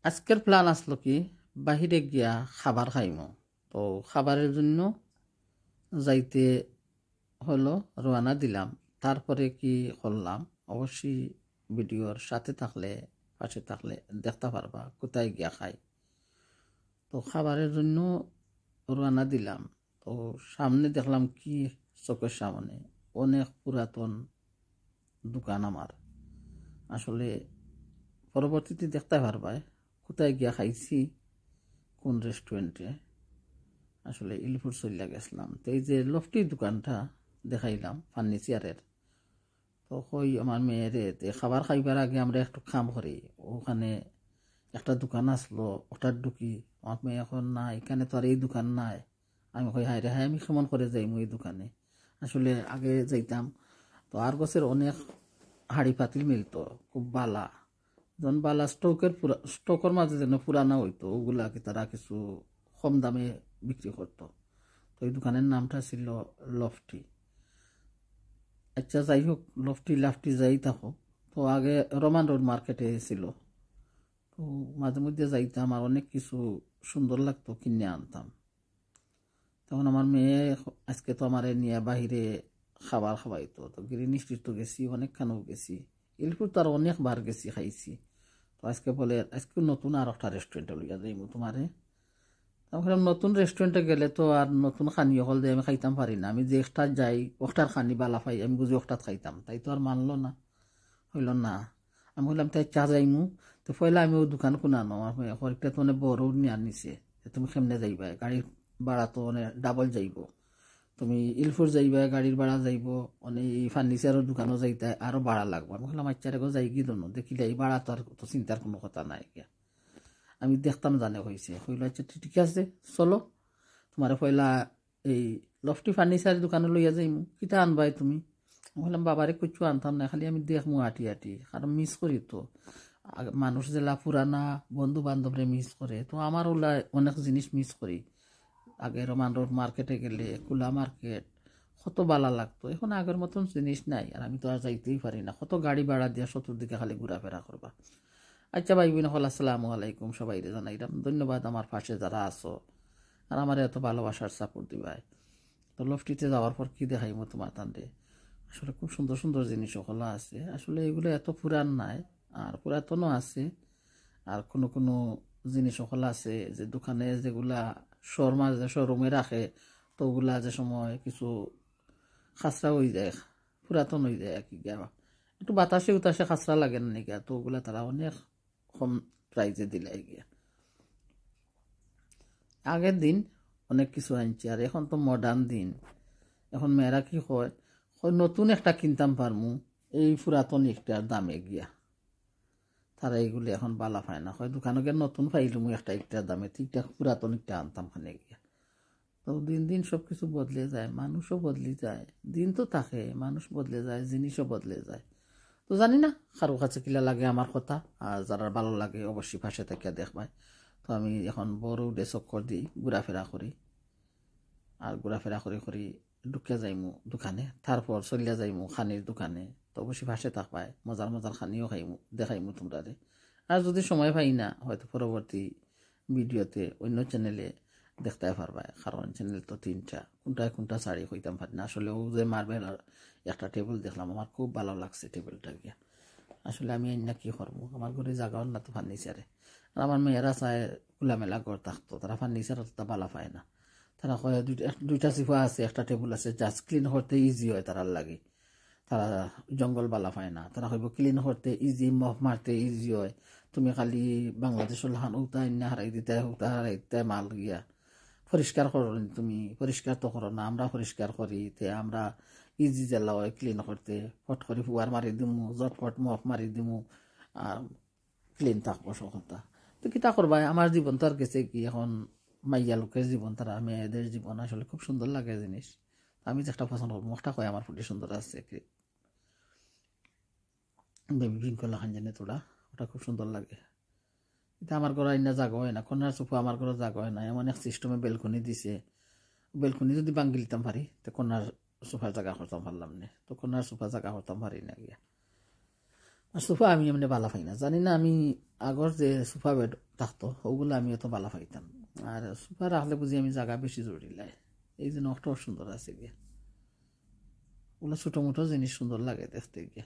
আজকের প্ল্যান আসলো কি বাহিরে গিয়া খাবার খাইমো। তো খাবারের জন্য যাইতে হলো রওনা দিলাম। তারপরে কি করলাম অবশ্যই ভিডিওর সাথে থাকলে পাশে থাকলে দেখতে পারবা কোথায় গিয়া খাই। তো খাবারের জন্য রওনা দিলাম। তো সামনে দেখলাম কি চোখের সামনে অনেক পুরাতন দোকান আমার। আসলে পরবর্তীতে দেখতে পারবা কোথায় গিয়া খাইছি, কোন রেস্টুরেন্টে। আসলে ইলিপুর চলিয়া গেছিলাম। তো এই যে লফটি দোকানটা দেখাইলাম ফার্নিচারের, তো কই আমার মেয়েরে খাবার খাইবার আগে আমরা একটু খাম করি। ওখানে একটা দোকান আসলো, ওটার ঢুকি। আমার মেয়ে এখন না, এখানে তো আর এই দোকান নাই। আমি কই হায় রে হায়, আমি কেমন করে যাইমু এই দোকানে। আসলে আগে যাইতাম তো আর গোছের অনেক হাড়ি পাতিল মিলতো, খুব বালা। যখন বালা স্টকের মাঝে যেন পুরানা হইতো, ওগুলা কি তারা কিছু কম দামে বিক্রি করতো। তো এই দোকানের নামটা ছিল লফটি। আচ্ছা যাই হোক, লফটি লাফটি যাই থাকো। তো আগে রোমান রোড মার্কেটে ছিল। তো মাঝে মধ্যে যাইতাম আর অনেক কিছু সুন্দর লাগতো, কিনে আনতাম। তখন আমার মেয়ে আজকে তো আমার নিয়ে বাহিরে খাবার খাওয়াইতো। তো গ্রিন স্ট্রিট তো গেছি, অনেকখানেও গেছি, এলপুর তো আর অনেকবার গেছি, খাইছি। তো আজকে বলে আজকে নতুন আর একটা রেস্টুরেন্টে লইয়া যাইমু তোমারে। তারপরে নতুন রেস্টুরেন্টে গেলে তো আর নতুন খানি হল দিয়ে আমি খাইতাম পারি না। আমি যে একটার যাই ওটার খানি বালা পাই, আমি বুঝি ওটাত খাইতাম। তাই তো আর মানলো না, হইল না। আমি বললাম তাই চা যাইমু। তো পয়লা আমি ও দোকান কোনানো একটা তো অনেক বড় নিয়ে আনিছে। তুমি কেমনে যাইবা, গাড়ির ভাড়া তো অনেক ডাবল যাইব। তুমি ইলফুর যাইবা, গাড়ির ভাড়া যাইব, অনেক ফার্নিচারের দোকানও যাইতে আরো ভাড়া লাগবো। আমি বললাম আচ্ছা রেগো যাই কি দোনো, দেখিলে এই ভাড়া তো আর তো চিন্তার কোনো কথা নাই গিয়া। আমি দেখতাম জানে হয়েছে, হইল আচ্ছা ঠিক আছে চলো, তোমার পয়লা এই লফটি ফার্নিচার দোকানে লইয়া যাইমু। কিতা আনবাই তুমি? বললাম বাবারে কিছু আনতাম না, খালি আমি দেখমু আটি আটি, কারণ মিস করি তো। মানুষ জেলা পুরানা বন্ধু বান্ধবরে মিস করে, তো আমার ওলা অনেক জিনিস মিস করি। আগে রোমান রোড মার্কেটে গেলে কুলা মার্কেট কত বালা লাগতো, এখন আগের মতন জিনিস নাই। আর আমি তো আর যাইতেই পারি না, কত গাড়ি ভাড়া দিয়া চতুর্দিকে খালি ঘোরাফেরা করবা। আচ্ছা ভাই বোন হল, আসসালামু আলাইকুম, সবাই জানাইলাম ধন্যবাদ আমার পাশে যারা আছো আর আমার এত ভালোবাসার সাপোর্ট দিবাই। তো লফটিতে যাওয়ার পর কি দেখাইমো তোমার তান্ডে। আসলে খুব সুন্দর সুন্দর জিনিস ওগুলো আছে। আসলে এগুলো এত পুরান নাই, আর পুরাতনও আছে। আর কোনো কোনো জিনিস ওগুলো আছে যে দোকানে যেগুলা শোরুমে রাখে, তো ওগুলা যে সময় কিছু খাসরা হয়ে যায়, পুরাতন হয়ে যায় আর কি। একটু বাতাসে উতাসে খাসরা লাগে না নাকি, তো ওগুলা তারা অনেক কম প্রাইজে দিলে গিয়া। আগের দিন অনেক কিছু আনছি, আর এখন তো মডার্ন দিন। এখন মেয়েরা কি হয়, নতুন একটা কিনতাম পারমু এই পুরাতন একটার দামে গিয়া। তারা এইগুলি এখন বালা পায় না, হয় দোকানে গিয়ে নতুন পাইলুম একটা একটার দামে, ঠিকটা পুরাতন একটা আনতাম খানে গিয়া। তো দিন দিন সব কিছু বদলে যায়, মানুষও বদলে যায়। দিন তো থাকে, মানুষ বদলে যায়, জিনিসও বদলে যায়। তো জানি না কারো কাছে কিলা লাগে আমার কথা, আর যারা ভালো লাগে অবশ্যই পাশে থেকে দেখবাই। তো আমি এখন বড় উঠে চক্কর দিই, ঘোরাফেরা করি। আর ঘোরাফেরা করে করি ঢুকিয়া যাইমু দোকানে, তারপর চলিয়া যাইমু খানির দোকানে। তো অবশ্যই পাশে থাকবাই, মজার মজার খানিও খাইমু, দেখাইমু তোমরারে। আর যদি সময় পাই না, হয়তো পরবর্তী ভিডিওতে অন্য চ্যানেলে দেখতে পারবাই, কারণ চ্যানেল তো তিনটা, কোনটা শাড়ি হইতাম পারি না। আসলে ও যে মার্বেল আর একটা টেবিল দেখলাম, আমার খুব ভালো লাগছে টেবিলটা গিয়া। আসলে আমি না কি করবো, আমার ঘরে জাগাও না তো ফার্নিচারে। আর আমার মেয়েরা চায় খোলামেলা ঘর থাকতো, তারা ফার্নিচার অতটা ভালো পায় না। তারা কয় দুইটা সিফা আছে, একটা টেবিল আছে, জাস্ট ক্লিন করতে ইজি হয় তারার লাগে। তারা জঙ্গল বালা পায় না, তারা কইব ক্লিন করতে ইজি, মফ মারতে ইজি হয়। তুমি খালি বাংলাদেশের লাহান উতা ইন্না হারাই দিতে, উতা হারাই দিতে মাল গিয়া পরিষ্কার করো। তুমি পরিষ্কার তো করো না, আমরা পরিষ্কার করি। তে আমরা ইজি জেলা হয় ক্লিন করতে, ফট করে ফুয়ার মারি দিমু, জটফট মফ মারি দিমু, আর ক্লিন থাকবো সকলটা। তো কিতা করবা, আমার জীবন তো আর গেছে কি এখন। মাইয়া লোকের জীবন, তারা মেয়েদের জীবন আসলে খুব সুন্দর লাগে জিনিস। আমি যে একটা পছন্দ করবো, একটা কয় আমার ফুটি সুন্দর আছে, বেবি পিঙ্ক কলা খান জানে তোরা, ওটা খুব সুন্দর লাগে। এটা আমার ঘরে আইনা জাগা হয় না, কন্যার সোফা আমার ঘরে জাগা হয় না। এমন এক সিস্টেমে বেলকনি দিছে, বেলকনি যদি ভাঙ্গি লিতাম পারি তো কন্যার সোফার জায়গা করতাম পারলাম না। তো কন্যার সোফা জায়গা করতাম পারি না গিয়া। আর সোফা আমি এমনি বালা পাই না, জানি না আমি আগর যে সোফা বেড থাকতো ওগুলো আমি এত বালা পাইতাম, আর সোফা রাখলে বুঝি আমি জায়গা বেশি জরুরি লাগে, এই জন্য অত সুন্দর আছে গিয়া, ওগুলো ছোটো মোটো জিনিস সুন্দর লাগে দেখতে গিয়া।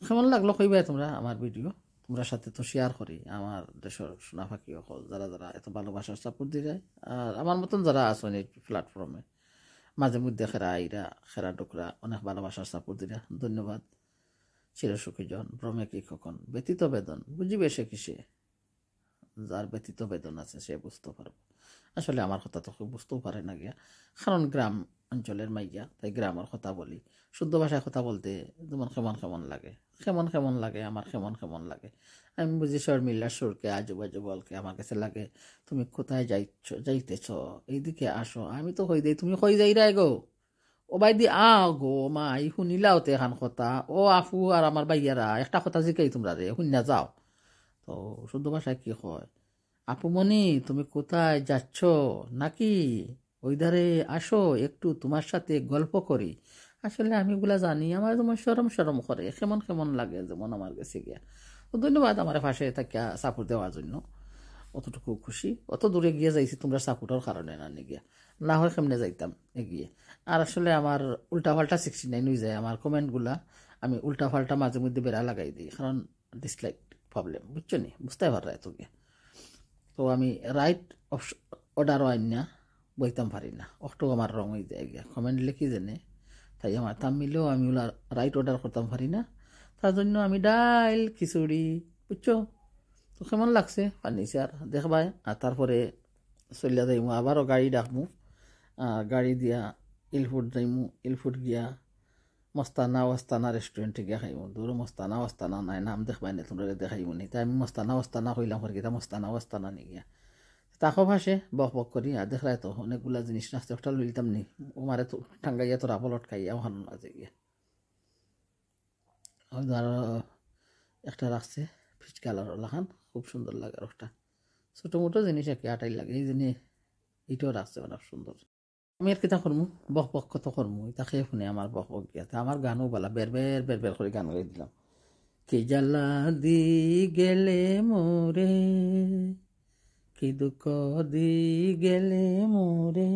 কেমন লাগলো কইবা তোমরা আমার ভিডিও, তোমরা সাথে তো শেয়ার করি আমার দেশের সোনা ফাঁকি হল যারা যারা এত ভালোবাসার সাপোর্ট দিয়ে, আর আমার মতন যারা আছেন এই প্ল্যাটফর্মে মাঝে মধ্যে খেরা ডোকরা অনেক ভালোবাসার সাপোর্ট দিরা, ধন্যবাদ। চিরসুখী জন ভ্রমে কি কখন ব্যতীত বেদন বুঝিবে সে কিসে, যার ব্যতীত বেদন আছে সে বুঝতে পারবে। আসলে আমার কথা তো খুব বুঝতেও পারে না গিয়া, কারণ গ্রাম অঞ্চলের মাইয়া, তাই গ্রামের কথা বলি। শুদ্ধ ভাষায় কথা বলতে যেমন কেমন কেমন লাগে, কেমন কেমন লাগে আমার, কেমন কেমন লাগে। আমি বুঝি শর্মিল্লার সুরকে আজু বাজু বলকে আমার কাছে লাগে তুমি কোথায় যাইতেছ, এইদিকে আসো, আমি তো কই দেই তুমি কই যাই রাই গো, ও বাই দি আ গো মাই শুনিলাও তো এখান কথা, ও আফু আর আমার বাইয়ারা একটা কথা জিকাই তোমরা রে শুনিয়া যাও। তো শুদ্ধ ভাষায় কি হয়, আপুমনি তুমি কোথায় যাচ্ছ নাকি, ওই ধারে আসো একটু তোমার সাথে গল্প করি। আসলে আমি ওগুলা জানি, আমার যেমন সরম সরম করে কেমন কেমন লাগে যেমন আমার কাছে গিয়া। তো ধন্যবাদ আমার পাশে থাকিয়া সাপোর্ট দেওয়ার জন্য, অতটুকু খুশি। অত দূরে গিয়ে যাইছি তোমরা সাপোর্টের কারণে না গিয়া, না হয় কেমনে যাইতাম এগিয়ে। আর আসলে আমার উল্টাপাল্টা 69 হয়ে যায় আমার কমেন্টগুলা, আমি উল্টাপাল্টা মাঝে মধ্যে বেড়া লাগাই দিই, কারণ ডিসলাইক প্রবলেম বুঝছো নি, বুঝতে পারা এত গিয়া। তো আমি রাইট অর্ডারও আইন না বইতাম পারি না, অক্টো আমার রং হয়ে যায় গিয়া, কমেন্ট লিখি জেনে, তাই আমার তামিলেও আমি ওলা রাইট অর্ডার করতাম পারি না। তার জন্য আমি ডাইল খিচুড়ি বুঝছো। তো কেমন লাগছে পানিছে আর দেখবাই, আর তারপরে চলিয়া যাইমু, আবারও গাড়ি ডাকমু, গাড়ি দিয়া ইলফুট যাইমু, ইলফুট গিয়া মস্তানা ওস্তানা রেস্টুরেন্টে গিয়া খাইমু। দূর মস্তানা ওস্তানা নাই, নাম দেখবাই না তোমরা দেখাইমু নি, তাই আমি মস্তানা ওস্তানা কইলাম হরকিতা মস্তানা ওস্তানা নি গিয়া তাকো ভাসে বক বক করি, আর দেখলাই তো অনেকগুলা জিনিস নাচতে একটা লইতাম নি, ওমারে তো ঠাঙ্গাইয়া তো রাবলট খাইয়া ওখান মাঝে গিয়া। ধরো একটা রাখছে ফিচ কালার লাখান, খুব সুন্দর লাগে, আর একটা ছোটো মোটো জিনিস আর কি আটাই লাগে, এই জন্য এইটাও রাখছে অনেক সুন্দর। আমি আর কিতা করমু, বক বক কত করমু, এটা খেয়ে শুনে আমার বক বক গিয়া, আমার গানও বলা বের বের বের বের করে গান গাই দিলাম। কি জ্বালা দি গেলে মোরে, কি দুঃখ দি গেলে মোরে,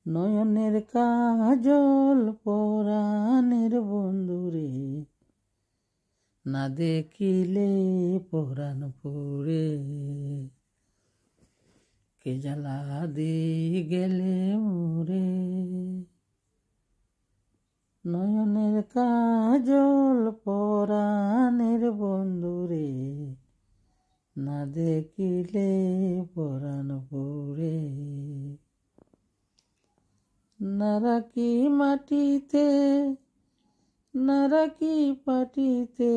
নয়নের কাজল পরাণের বন্ধুরে, না দেখিলে পরাণ পুরে, কে জ্বালা দি গেলে মোরে, নয়নের কাজল পরাণের বন্ধুরে, না দেখিলে পরাণ পুরে। নারাকি মাটিতে নারাকি পাটিতে,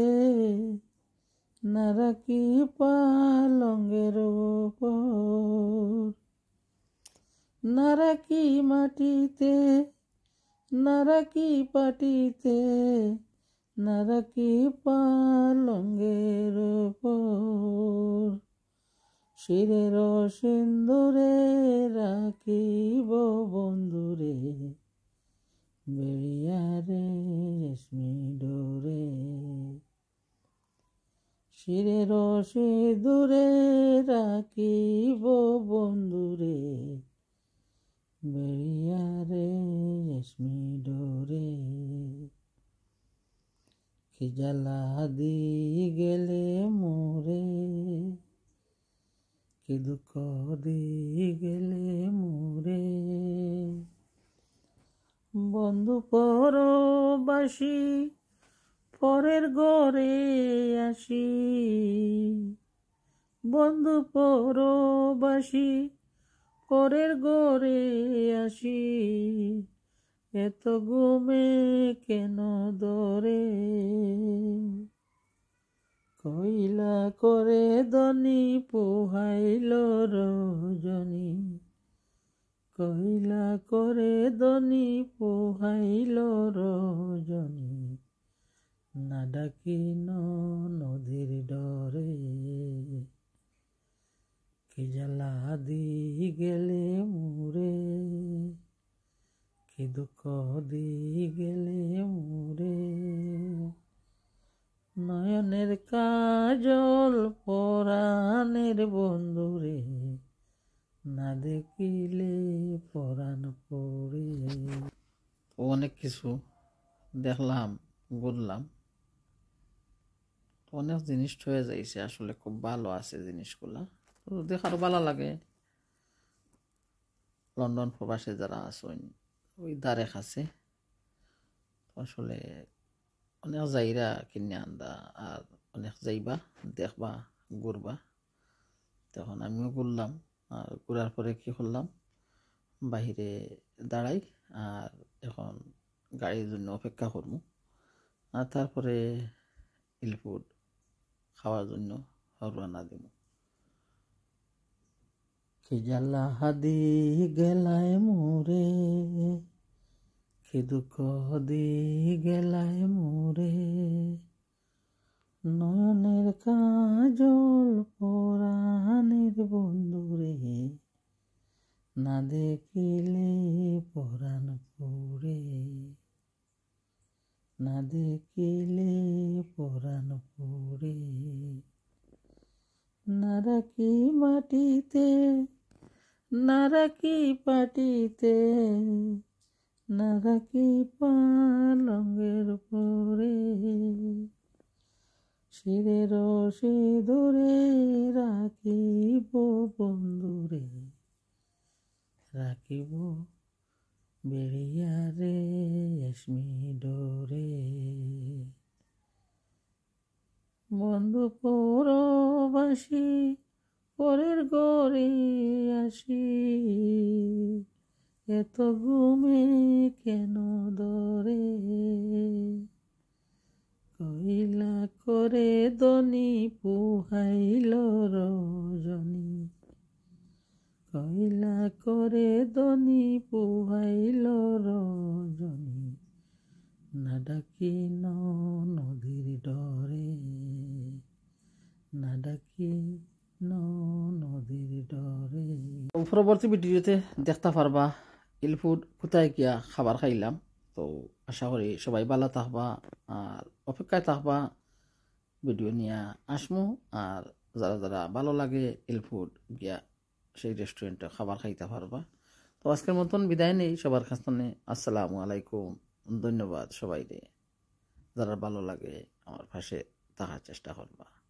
নারাকি পালঙ্গের ওপর, নারাকি মাটিতে নারাকি পাটিতে, নারাকি পালঙ্গের ওপর, শিরের সিন্দুরে রাখিব বন্ধুরে, বেড়িয়ারে রেশমি ডোরে, শিরের সিঁদুরে রাখিব বন্ধুরে, বেড়িয়ারে রেশমি ডোরে, কি জ্বালা দি গেলে মোরে, কি দুঃখ দি গেলে মোরে। বন্ধু পরবাসী পরের ঘরে আসি, বন্ধু পরবাসী পরের ঘরে আসি, এত ঘুমে কেন ধরে, কইলা করে দনি পোহাইল রজনী, কইলা করে দনি পোহাইল রজনী, না ডাকিন নদীর ডরে, কি জ্বালা দি গেলে মোরে, কি দুঃখ দি গেলে মোরে। জল পরাণের বন্ধুরে, না দেখিলে পরাণ পড়ে। অনেক কিছু দেখলাম, ঘুরলাম, অনেক জিনিস হয়ে যাইছে। আসলে খুব ভালো আছে জিনিসগুলা, তো দেখার ভালো লাগে। লন্ডন প্রবাসে যারা আছেন ওই দ্বারে কাছে আসলে অনেক যাইরা কিনে আনবা, আর অনেক যাইবা, দেখবা, ঘুরবা। তখন আমিও ঘুরলাম, আর ঘুরার পরে কি করলাম, বাহিরে দাঁড়াই, আর এখন গাড়ির জন্য অপেক্ষা করবো। আর তারপরে ইলফুড খাওয়ার জন্য রওনা দিব। কি জ্বালা হাদি গেলায় মোরে, কি দুঃখ দি গেলায় মোরে, নয়নের কাজল পরাণের বন্ধুরে, না দেখিলে পরাণ পড়ে, না দেখিলে পরাণ পড়ে। না রাখি মাটিতে, না রাখি পাটিতে, না রাখি পালঙ্গের পরে, শিরের সিঁদুরে রাখিব বন্ধুরে, রাখিব বেড়িয়ারে রেশমি ডোরে। বন্ধু পরবাসী পরের গড়ে আসি, এত ঘুমে কেন ধরে, কইলা করে দনি পুহাইল রজনী, কইলা করে দনি পুহাইল রজনী, না ডাকি নদীর ডরে, না ডাকি নদীর ডরে। পরবর্তী ভিডিওতে দেখতে পারবা ইলফুড কোথায় গিয়া খাবার খাইলাম। তো আশা করি সবাই ভালো থাকবা, আর অপেক্ষায় থাকবা ভিডিও নিয়ে আসমু। আর যারা যারা ভালো লাগে ইলফুড গিয়া সেই রেস্টুরেন্টে খাবার খাইতে পারবা। তো আজকের মতন বিদায় নেই সবার কাছ থেকে। আসসালামু আলাইকুম, ধন্যবাদ সবাইকে। যারা ভালো লাগে আমার পাশে থাকার চেষ্টা করবা।